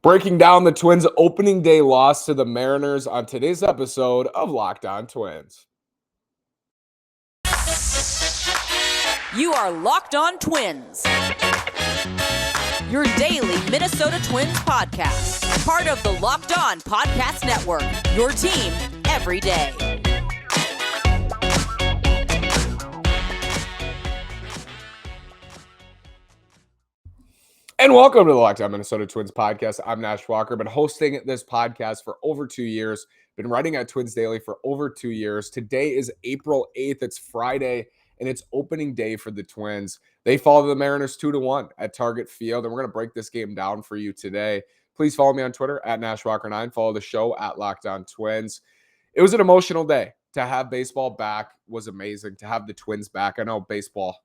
Breaking down the Twins' opening day loss to the Mariners on today's episode of Locked On Twins. You are Locked On Twins, your daily Minnesota Twins podcast, part of the Locked On Podcast Network, your team every day. And welcome to the Locked On Minnesota Twins podcast. I'm Nash Walker. Been hosting this podcast for over 2 years. Been writing at Twins Daily for over 2 years. Today is April 8th. It's Friday, and it's opening day for the Twins. They fall to the Mariners 2-1 at Target Field, and we're going to break this game down for you today. Please follow me on Twitter at NashWalker9. Follow the show at Locked On Twins. It was an emotional day. To have baseball back was amazing. To have the Twins back, I know baseball,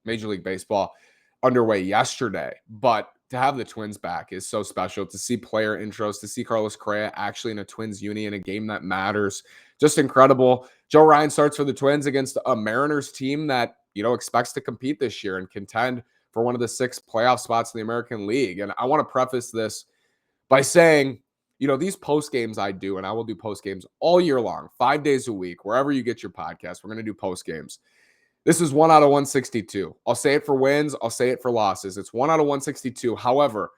Major League Baseball, underway yesterday, but to have the Twins back is so special. To see player intros, to see Carlos Correa actually in a Twins uni in a game that matters, just incredible. Joe Ryan starts for the Twins against a Mariners team that, expects to compete this year and contend for one of the 6 playoff spots in the American League. And I want to preface this by saying, these post games I do, and I will do post games all year long, 5 days a week, wherever you get your podcast, we're going to do post games. This is 1 out of 162. I'll say it for wins. I'll say it for losses. It's 1 out of 162. However,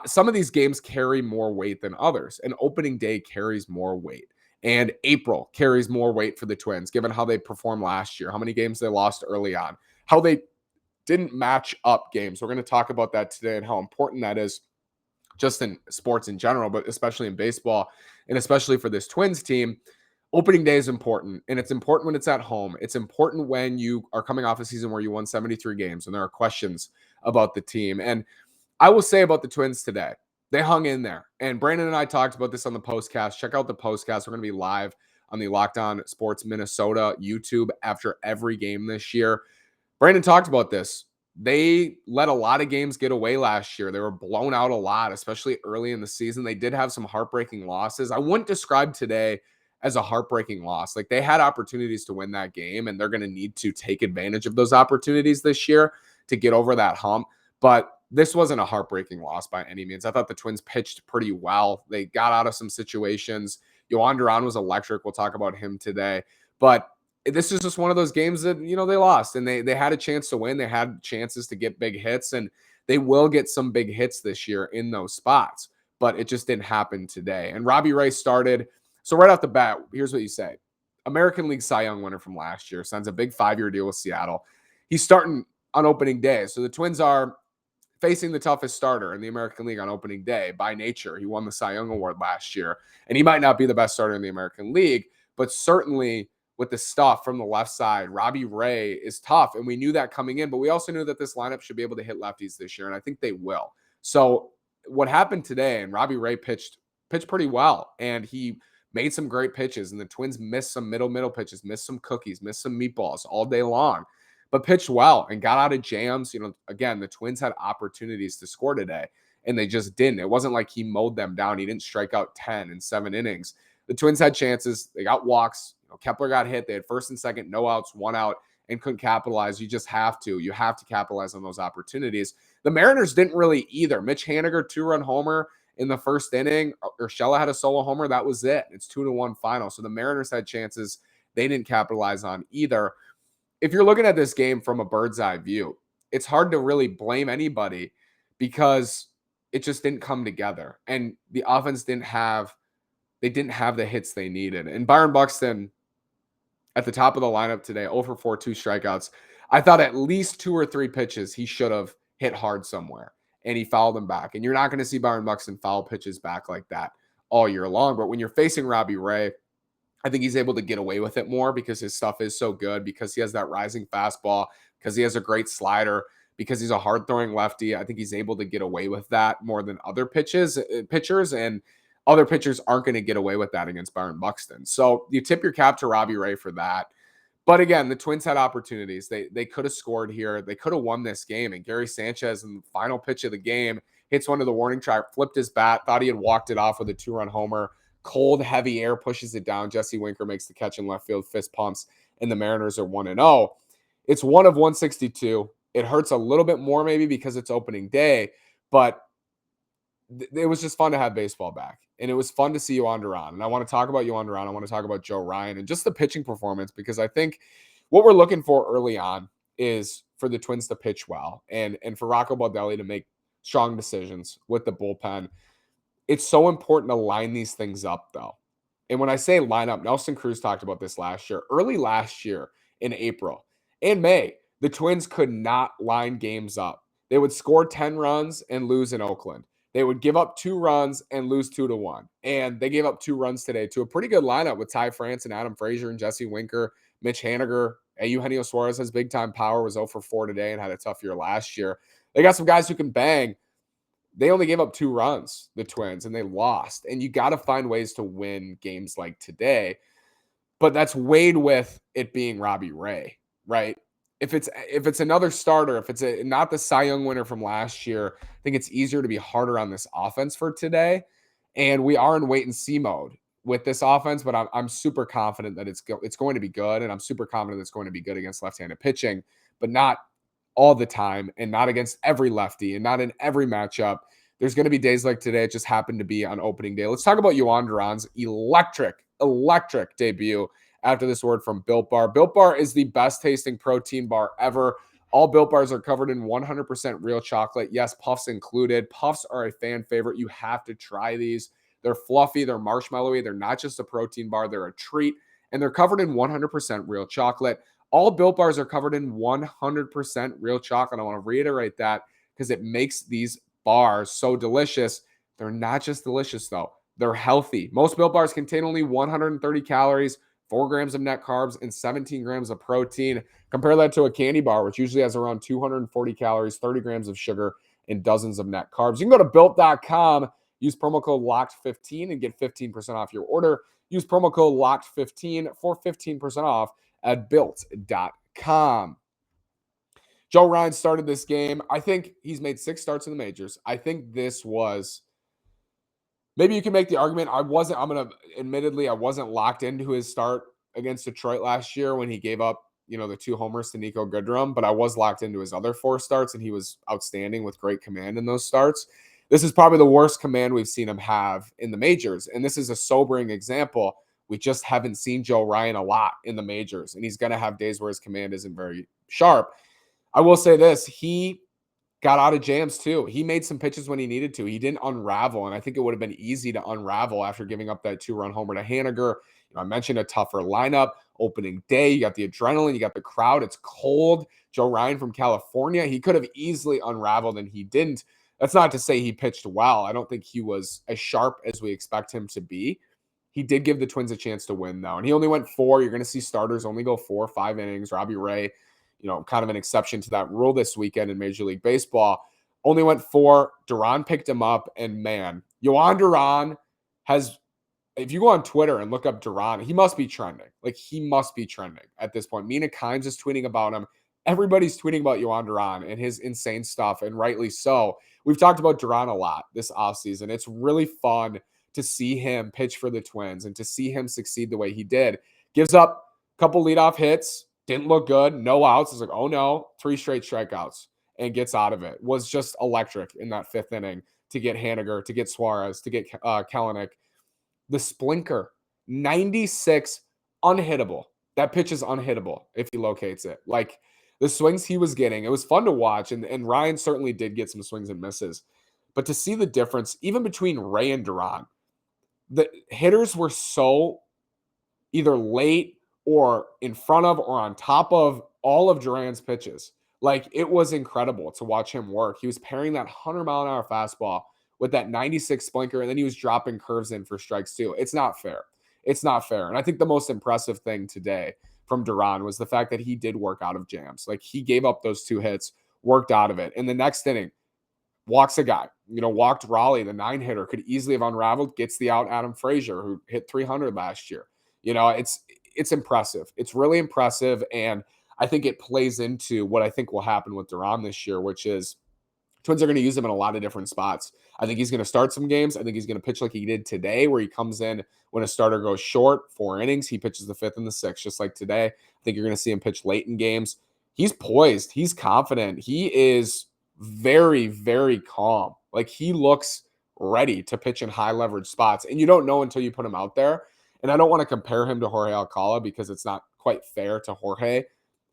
some of these games carry more weight than others. And opening day carries more weight. And April carries more weight for the Twins, given how they performed last year, how many games they lost early on, how they didn't match up games. We're going to talk about that today and how important that is just in sports in general, but especially in baseball and especially for this Twins team. Opening day is important, and it's important when it's at home. It's important when you are coming off a season where you won 73 games and there are questions about the team. And I will say about the Twins today, they hung in there. And Brandon and I talked about this on the postcast. Check out the postcast. We're going to be live on the Locked On Sports Minnesota YouTube after every game this year. Brandon talked about this. They let a lot of games get away last year. They were blown out a lot, especially early in the season. They did have some heartbreaking losses. I wouldn't describe today as a heartbreaking loss. Like, they had opportunities to win that game, and they're going to need to take advantage of those opportunities this year to get over that hump. But this wasn't a heartbreaking loss by any means. I thought the Twins pitched pretty well. They got out of some situations. Yohan Duran was electric. We'll talk about him today. But this is just one of those games that, they lost, and they had a chance to win. They had chances to get big hits, and they will get some big hits this year in those spots. But it just didn't happen today. And Robbie Ray started. So right off the bat, here's what you say. American League Cy Young winner from last year, signs a big 5-year deal with Seattle. He's starting on opening day. So the Twins are facing the toughest starter in the American League on opening day by nature. He won the Cy Young Award last year. And he might not be the best starter in the American League, but certainly with the stuff from the left side, Robbie Ray is tough. And we knew that coming in, but we also knew that this lineup should be able to hit lefties this year. And I think they will. So what happened today, and Robbie Ray pitched pretty well. And he made some great pitches, and the Twins missed some middle pitches, missed some cookies, missed some meatballs all day long, but pitched well and got out of jams. Again, the Twins had opportunities to score today, and they just didn't. It wasn't like he mowed them down. He didn't strike out 10 in 7 innings. The Twins had chances. They got walks. Kepler got hit. They had first and second, no outs, 1 out, and couldn't capitalize. You just have to. You have to capitalize on those opportunities. The Mariners didn't really either. Mitch Haniger, 2-run homer in the first inning. Urshela had a solo homer. That was it. It's 2-1 final. So the Mariners had chances they didn't capitalize on either. If you're looking at this game from a bird's eye view, it's hard to really blame anybody because it just didn't come together. And the offense didn't have the hits they needed. And Byron Buxton at the top of the lineup today, 0 for 4, 2 strikeouts. I thought at least 2 or 3 pitches he should have hit hard somewhere, and he fouled them back. And you're not going to see Byron Buxton foul pitches back like that all year long. But when you're facing Robbie Ray, I think he's able to get away with it more because his stuff is so good, because he has that rising fastball, because he has a great slider, because he's a hard-throwing lefty. I think he's able to get away with that more than other pitchers, and other pitchers aren't going to get away with that against Byron Buxton. So you tip your cap to Robbie Ray for that. But again, the Twins had opportunities. They could have scored here. They could have won this game. And Gary Sanchez, in the final pitch of the game, hits one to the warning track, flipped his bat, thought he had walked it off with a 2-run homer. Cold, heavy air pushes it down. Jesse Winker makes the catch in left field, fist pumps, and the Mariners are 1-0. It's 1 of 162. It hurts a little bit more maybe because it's opening day, but it was just fun to have baseball back. And it was fun to see Yohan Duran. And I want to talk about Yohan Duran. I want to talk about Joe Ryan and just the pitching performance, because I think what we're looking for early on is for the Twins to pitch well and for Rocco Baldelli to make strong decisions with the bullpen. It's so important to line these things up, though. And when I say line up, Nelson Cruz talked about this last year. Early last year in April and May, the Twins could not line games up. They would score 10 runs and lose in Oakland. They would give up 2 runs and lose 2-1. And they gave up 2 runs today to a pretty good lineup with Ty France and Adam Frazier and Jesse Winker, Mitch Haniger. Eugenio Suarez has big-time power, was 0 for 4 today and had a tough year last year. They got some guys who can bang. They only gave up 2 runs, the Twins, and they lost. And you got to find ways to win games like today. But that's weighed with it being Robbie Ray, right? If it's another starter, if it's not the Cy Young winner from last year, I think it's easier to be harder on this offense for today. And we are in wait and see mode with this offense, but I'm super confident that it's going to be good, and I'm super confident it's going to be good against left-handed pitching, but not all the time and not against every lefty and not in every matchup. There's going to be days like today. It just happened to be on opening day. Let's talk about Yohan Duran's electric debut after this word from Built Bar. Built Bar is the best tasting protein bar ever. All Built Bars are covered in 100% real chocolate. Yes, puffs included. Puffs are a fan favorite. You have to try these. They're fluffy. They're marshmallowy. They're not just a protein bar. They're a treat. And they're covered in 100% real chocolate. All Built Bars are covered in 100% real chocolate. I want to reiterate that because it makes these bars so delicious. They're not just delicious, though. They're healthy. Most Built Bars contain only 130 calories, 4 grams of net carbs, and 17 grams of protein. Compare that to a candy bar, which usually has around 240 calories, 30 grams of sugar, and dozens of net carbs. You can go to Built.com, use promo code LOCKED15 and get 15% off your order. Use promo code LOCKED15 for 15% off at Built.com. Joe Ryan started this game. I think he's made 6 starts in the majors. I think this was, maybe you can make the argument. I wasn't locked into his start against Detroit last year when he gave up, the 2 homers to Nico Goodrum, but I was locked into his other 4 starts, and he was outstanding with great command in those starts. This is probably the worst command we've seen him have in the majors, and this is a sobering example. We just haven't seen Joe Ryan a lot in the majors, and he's going to have days where his command isn't very sharp. I will say this, he got out of jams too. He made some pitches when he needed to. He didn't unravel, and I think it would have been easy to unravel after giving up that 2-run homer to Haniger. I mentioned a tougher lineup, opening day. You got the adrenaline, you got the crowd. It's cold. Joe Ryan from California, he could have easily unraveled, and he didn't. That's not to say he pitched well. I don't think he was as sharp as we expect him to be. He did give the Twins a chance to win, though, and he only went 4. You're going to see starters only go 4 or 5 innings. Robbie Ray, kind of an exception to that rule this weekend in Major League Baseball, only went 4. Duran picked him up, and man, Yohan Duran has, if you go on Twitter and look up Duran, he must be trending. He must be trending at this point. Mina Kimes is tweeting about him. Everybody's tweeting about Yohan Duran and his insane stuff, and rightly so. We've talked about Duran a lot this offseason. It's really fun to see him pitch for the Twins and to see him succeed the way he did. Gives up a couple leadoff hits, didn't look good, no outs. It's like, oh no, 3 straight strikeouts, and gets out of it. Was just electric in that 5th inning to get Haniger, to get Suarez, to get Kelenic. The splinker, 96, unhittable. That pitch is unhittable if he locates it. The swings he was getting, it was fun to watch, and Ryan certainly did get some swings and misses. But to see the difference, even between Ray and Duran, the hitters were so either late or in front of or on top of all of Duran's pitches. It was incredible to watch him work. He was pairing that 100-mile-an-hour fastball with that 96 splinker, and then he was dropping curves in for strikes too. It's not fair. It's not fair. And I think the most impressive thing today from Duran was the fact that he did work out of jams. He gave up those 2 hits, worked out of it. In the next inning, walks a guy, walked Raleigh, the 9-hitter, could easily have unraveled, gets the out Adam Frazier, who hit 300 last year. It's impressive. It's really impressive, and I think it plays into what I think will happen with Duran this year, which is Twins are going to use him in a lot of different spots. I think he's going to start some games. I think he's going to pitch like he did today, where he comes in when a starter goes short, 4 innings. He pitches the 5th and the 6th, just like today. I think you're going to see him pitch late in games. He's poised. He's confident. He is very, very calm. He looks ready to pitch in high leverage spots. And you don't know until you put him out there. And I don't want to compare him to Jorge Alcala because it's not quite fair to Jorge,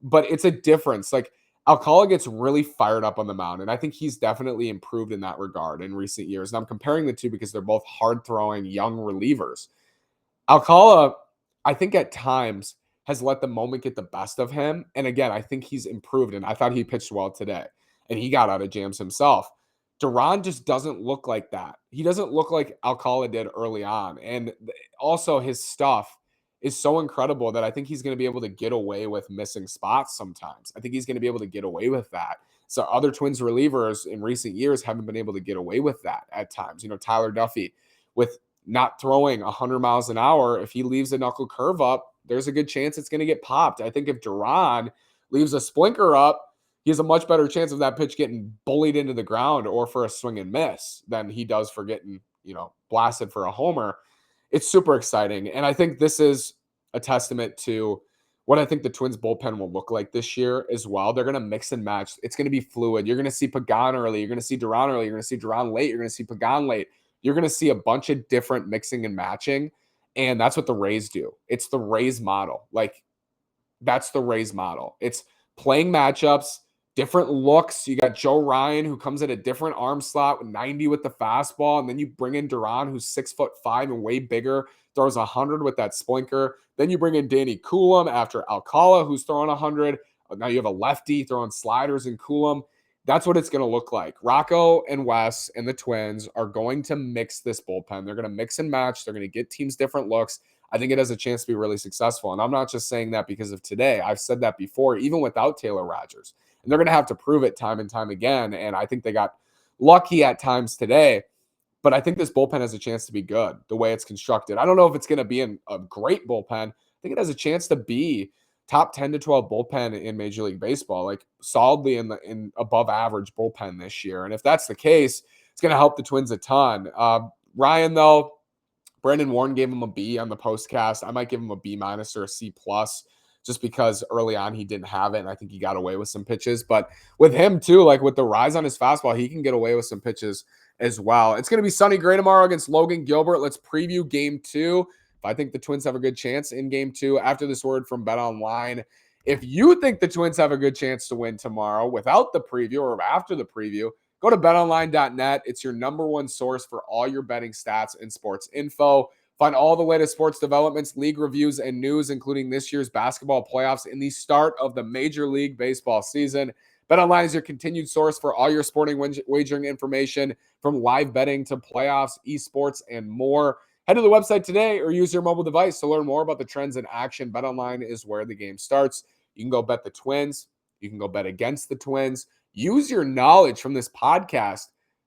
but it's a difference. Like Alcala gets really fired up on the mound, and I think he's definitely improved in that regard in recent years. And I'm comparing the two because they're both hard throwing young relievers. Alcala, I think at times has let the moment get the best of him. And again, I think he's improved, and I thought he pitched well today, and he got out of jams himself. Duran just doesn't look like that. He doesn't look like Alcala did early on. And also his stuff is so incredible that I think he's going to be able to get away with missing spots sometimes. I think he's going to be able to get away with that. So other Twins relievers in recent years haven't been able to get away with that at times. Tyler Duffy with not throwing 100 miles an hour, if he leaves a knuckle curve up, there's a good chance it's going to get popped. I think if Duran leaves a splinker up, he has a much better chance of that pitch getting bullied into the ground or for a swing and miss than he does for getting, blasted for a homer. It's super exciting. And I think this is a testament to what I think the Twins bullpen will look like this year as well. They're going to mix and match. It's going to be fluid. You're going to see Pagan early. You're going to see Duran early. You're going to see Duran late. You're going to see Pagan late. You're going to see a bunch of different mixing and matching. And that's what the Rays do. It's the Rays model. That's the Rays model. It's playing matchups, different looks. You got Joe Ryan, who comes at a different arm slot with 90 with the fastball. And then you bring in Duran, who's 6'5" and way bigger, throws 100 with that splinker. Then you bring in Danny Coulomb after Alcala, who's throwing 100. Now you have a lefty throwing sliders in Coulomb. That's what it's going to look like. Rocco and Wes and the Twins are going to mix this bullpen. They're going to mix and match. They're going to get teams different looks. I think it has a chance to be really successful. And I'm not just saying that because of today. I've said that before, even without Taylor Rogers. And they're going to have to prove it time and time again. And I think they got lucky at times today. But I think this bullpen has a chance to be good the way it's constructed. I don't know if it's going to be a great bullpen. I think it has a chance to be top 10 to 12 bullpen in Major League Baseball, like solidly in above average bullpen this year. And if that's the case, it's going to help the Twins a ton. Ryan, though, Brandon Warren gave him a B on the postcast. I might give him a B- or a C+ just because early on he didn't have it, and I think he got away with some pitches. But with him, too, like with the rise on his fastball, he can get away with some pitches as well. It's going to be sunny gray tomorrow against Logan Gilbert. Let's preview Game 2. If I think the Twins have a good chance in Game 2 after this word from BetOnline. If you think the Twins have a good chance to win tomorrow without the preview or after the preview, go to betonline.net. It's your number one source for all your betting stats and sports info. Find all the latest sports developments, league reviews, and news, including this year's basketball playoffs and the start of the Major League Baseball season. BetOnline is your continued source for all your sporting wagering information, from live betting to playoffs, esports, and more. Head to the website today or use your mobile device to learn more about the trends in action. BetOnline is where the game starts. You can go bet the Twins. You can go bet against the Twins. Use your knowledge from this podcast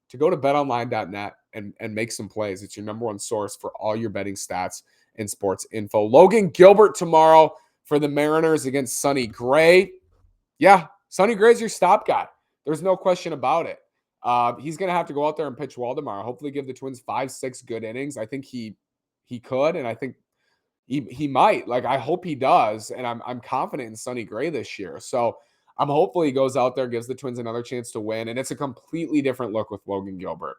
to go to betonline.net and make some plays. It's your number one source for all your betting stats and sports info. Logan Gilbert tomorrow for the Mariners against Sonny Gray. Yeah, Sonny Gray's your stop guy. There's no question about it. He's going to have to go out there and pitch well tomorrow. Hopefully give the Twins 5-6 good innings. I think he could, and I think he might. Like, I hope he does, and I'm confident in Sonny Gray this year. So I'm hopefully he goes out there, gives the Twins another chance to win, and it's a completely different look with Logan Gilbert.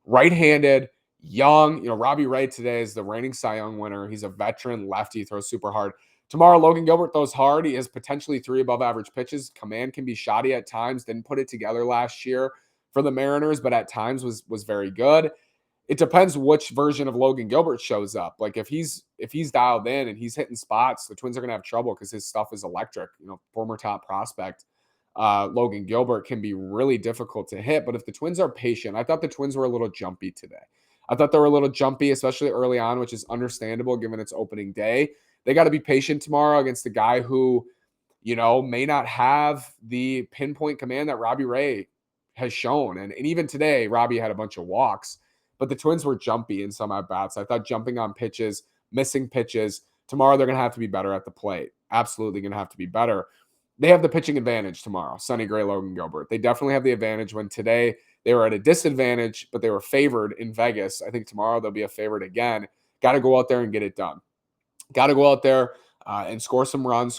Right-handed, young. Robbie Ray today is the reigning Cy Young winner. He's a veteran lefty, throws super hard. Tomorrow, Logan Gilbert throws hard. He has potentially 3 above-average pitches. Command can be shoddy at times. Didn't put it together last year for the Mariners, but at times was very good. It depends which version of Logan Gilbert shows up. Like if he's dialed in and he's hitting spots, the Twins are going to have trouble because his stuff is electric. Former top prospect Logan Gilbert can be really difficult to hit. But if the Twins are patient, I thought the Twins were a little jumpy today. I thought they were a little jumpy, especially early on, which is understandable given it's opening day. They got to be patient tomorrow against a guy who, may not have the pinpoint command that Robbie Ray has shown. And even today, Robbie had a bunch of walks, but the Twins were jumpy in some at-bats. I thought jumping on pitches, missing pitches. Tomorrow, they're going to have to be better at the plate. Absolutely going to have to be better. They have the pitching advantage tomorrow, Sonny Gray, Logan Gilbert. They definitely have the advantage when today they were at a disadvantage, but they were favored in Vegas. I think tomorrow they'll be a favorite again. Got to go out there and get it done. Got to go out there and score some runs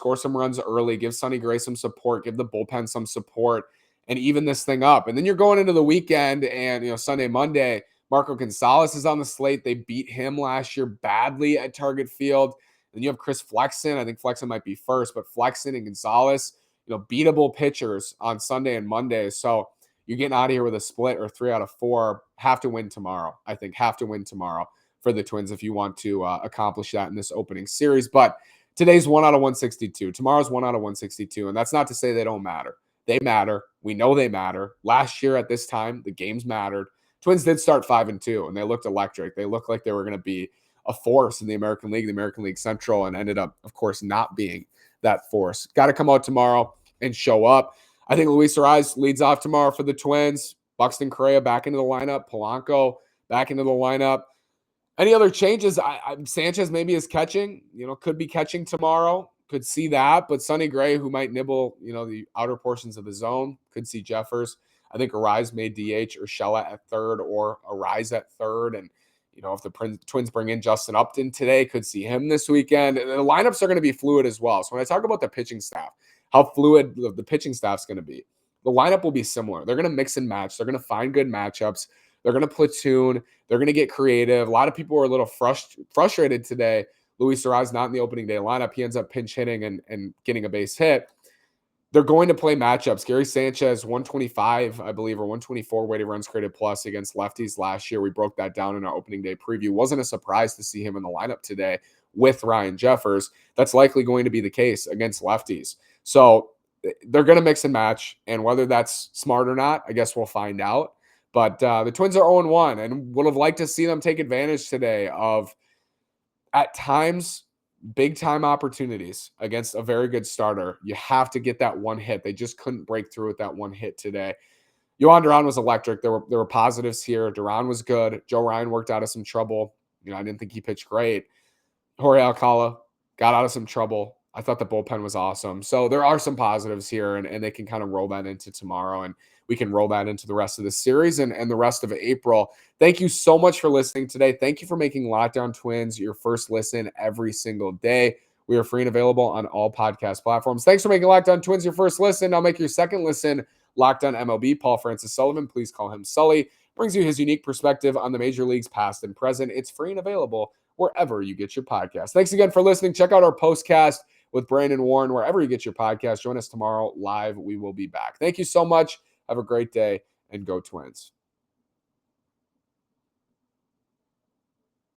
early, give Sonny Gray some support, give the bullpen some support, and even this thing up. And then you're going into the weekend and, Sunday, Monday, Marco Gonzalez is on the slate. They beat him last year badly at Target Field. Then you have Chris Flexen. I think Flexen might be first, but Flexen and Gonzalez, beatable pitchers on Sunday and Monday. So you're getting out of here with a split or 3 out of 4. Have to win tomorrow. I think have to win tomorrow for the Twins if you want to accomplish that in this opening series. But today's 1 out of 162. Tomorrow's 1 out of 162. And that's not to say they don't matter. They matter. We know they matter. Last year at this time, the games mattered. Twins did start 5-2, and they looked electric. They looked like they were going to be a force in the American League Central, and ended up, of course, not being that force. Got to come out tomorrow and show up. I think Luis Arraez leads off tomorrow for the Twins. Buxton Correa back into the lineup. Polanco back into the lineup. Any other changes? Sanchez maybe is catching. Could be catching tomorrow. Could see that. But Sonny Gray, who might nibble, the outer portions of the zone, could see Jeffers. I think Arraez may DH Urshela at third or Arraez at third. And, if the Twins bring in Justin Upton today, could see him this weekend. And the lineups are going to be fluid as well. So when I talk about the pitching staff, how fluid the pitching staff's going to be, the lineup will be similar. They're going to mix and match. They're going to find good matchups. They're going to platoon. They're going to get creative. A lot of people were a little frustrated today. Luis Arraez not in the opening day lineup. He ends up pinch hitting and getting a base hit. They're going to play matchups. Gary Sanchez, 125, I believe, or 124 weighted runs created plus against lefties last year. We broke that down in our opening day preview. Wasn't a surprise to see him in the lineup today with Ryan Jeffers. That's likely going to be the case against lefties. So they're going to mix and match, and whether that's smart or not, I guess we'll find out. But the Twins are 0-1, and would have liked to see them take advantage today of, at times, big-time opportunities against a very good starter. You have to get that one hit. They just couldn't break through with that one hit today. Yohan Duran was electric. There were positives here. Duran was good. Joe Ryan worked out of some trouble. I didn't think he pitched great. Jorge Alcala got out of some trouble. I thought the bullpen was awesome. So there are some positives here, and they can kind of roll that into tomorrow, and we can roll that into the rest of the series and the rest of April. Thank you so much for listening today. Thank you for making Locked On Twins your first listen every single day. We are free and available on all podcast platforms. Thanks for making Locked On Twins your first listen. I'll make your second listen Locked On MLB. Paul Francis Sullivan, please call him Sully, brings you his unique perspective on the major leagues past and present. It's free and available wherever you get your podcast. Thanks again for listening. Check out our postcast with Brandon Warren wherever you get your podcast. Join us tomorrow live. We will be back. Thank you so much. Have a great day, and go Twins.